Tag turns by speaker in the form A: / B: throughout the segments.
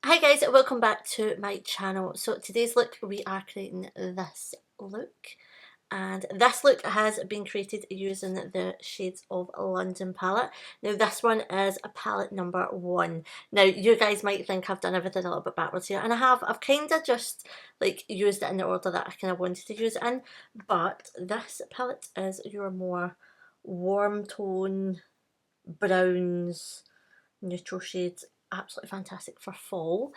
A: Hi guys, welcome back to my channel. So today's look, we are creating this look, and this look has been created using the Shades of London palette. Now this one is a palette number 1. Now you guys might think I've done everything a little bit backwards here, and I have. I've kind of just like used it in the order that I kind of wanted to use it in, but this palette is your more warm tone browns, neutral shades, absolutely fantastic for fall.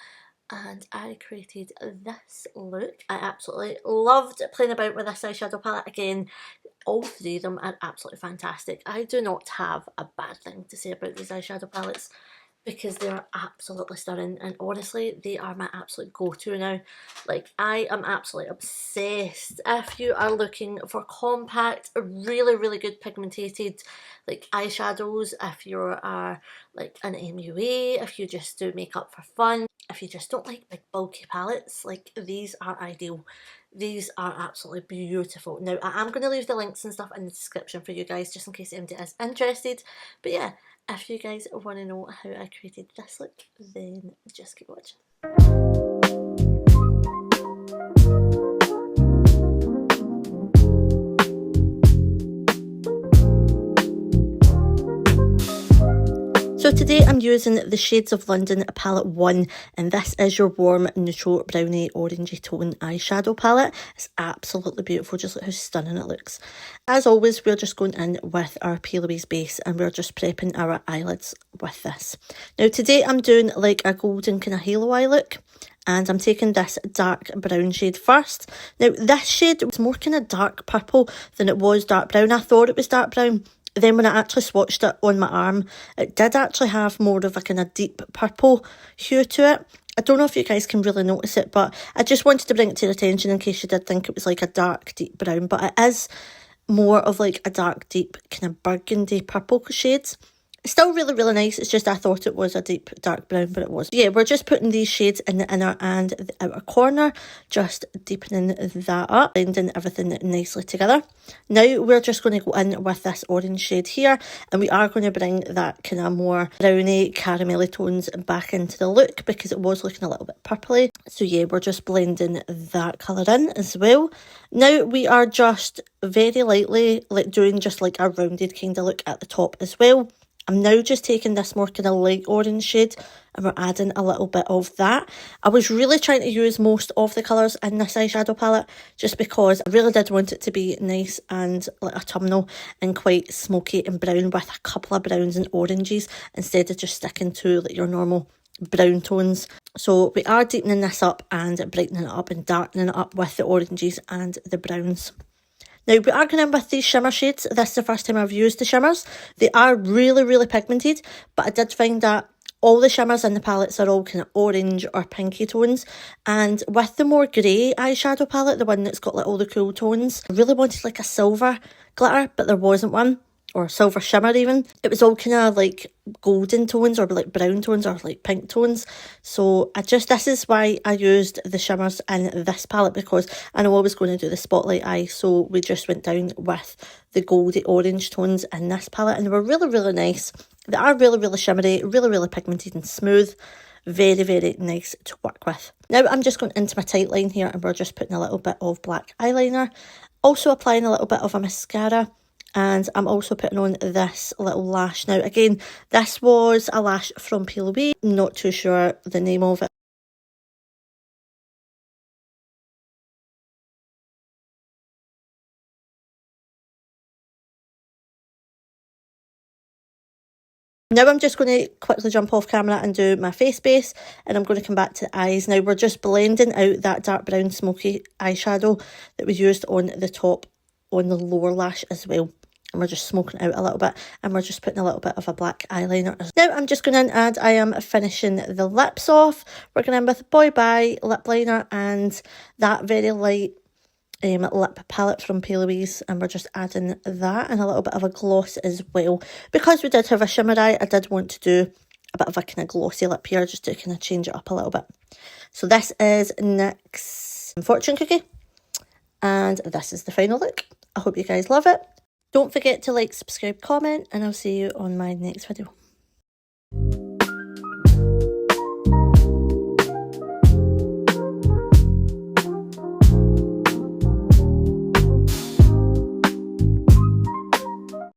A: And I created this look. I absolutely loved playing about with this eyeshadow palette. Again, all three of them are absolutely fantastic. I do not have a bad thing to say about these eyeshadow palettes because they are absolutely stunning, and honestly they are my absolute go-to now. Like, I am absolutely obsessed. If you are looking for compact, really good pigmented like eyeshadows, if you are like an MUA, if you just do makeup for fun, if you just don't like big bulky palettes, like these are ideal. These are absolutely beautiful. Now I am going to leave the links and stuff in the description for you guys just in case anybody is interested, but yeah, if you guys want to know how I created this look, then just keep watching. So today I'm using the Shades of London palette 1, and this is your warm neutral browny orangey tone eyeshadow palette. It's absolutely beautiful, just look how stunning it looks. As always, we're just going in with our Peel Away's base and we're just prepping our eyelids with this. Now today I'm doing like a golden kind of halo eye look, and I'm taking this dark brown shade first. Now this shade was more kind of dark purple than it was dark brown. I thought it was dark brown. Then when I actually swatched it on my arm, it did actually have more of a kind of deep purple hue to it. I don't know if you guys can really notice it, but I just wanted to bring it to your attention in case you did think it was like a dark deep brown, but it is more of like a dark deep kind of burgundy purple shades. It's still really nice. It's just I thought it was a deep dark brown, but it wasn't. Yeah, we're just putting these shades in the inner and the outer corner, just deepening that up, blending everything nicely together. Now we're just going to go in with this orange shade here, and we are going to bring that kind of more browny caramelly tones back into the look because it was looking a little bit purpley. So yeah, we're just blending that colour in as well. Now we are just very lightly like doing just like a rounded kind of look at the top as well. I'm now just taking this more kind of light orange shade and we're adding a little bit of that. I was really trying to use most of the colours in this eyeshadow palette just because I really did want it to be nice and like autumnal and quite smoky and brown with a couple of browns and oranges instead of just sticking to like your normal brown tones. So we are deepening this up and brightening it up and darkening it up with the oranges and the browns. Now we are going in with these shimmer shades. This is the first time I've used the shimmers. They are really pigmented, but I did find that all the shimmers in the palettes are all kind of orange or pinky tones, and with the more grey eyeshadow palette, the one that's got like all the cool tones, I really wanted like a silver glitter, but there wasn't one, or silver shimmer even. It was all kind of like golden tones or like brown tones or like pink tones. So this is why I used the shimmers in this palette, because I know I was going to do the spotlight eye, so we just went down with the goldy orange tones in this palette, and they were really nice. They are really shimmery, really pigmented and smooth. Very nice to work with. Now I'm just going into my tight line here and we're just putting a little bit of black eyeliner, also applying a little bit of a mascara. And I'm also putting on this little lash. Now again, this was a lash from Peel Away. I'm not too sure the name of it. Now I'm just going to quickly jump off camera and do my face base, and I'm going to come back to the eyes. Now we're just blending out that dark brown smoky eyeshadow that we used on the top, on the lower lash as well. And we're just smoking out a little bit, and we're just putting a little bit of a black eyeliner. Now I'm just going in and I am finishing the lips off. We're going in with Boy Bye lip liner and that very light lip palette from Peel Away's, and we're just adding that and a little bit of a gloss as well. Because we did have a shimmer eye, I did want to do a bit of a kind of glossy lip here just to kind of change it up a little bit. So this is NYX's Fortune Cookie, and this is the final look. I hope you guys love it. Don't forget to like, subscribe, comment, and I'll see you on my next video.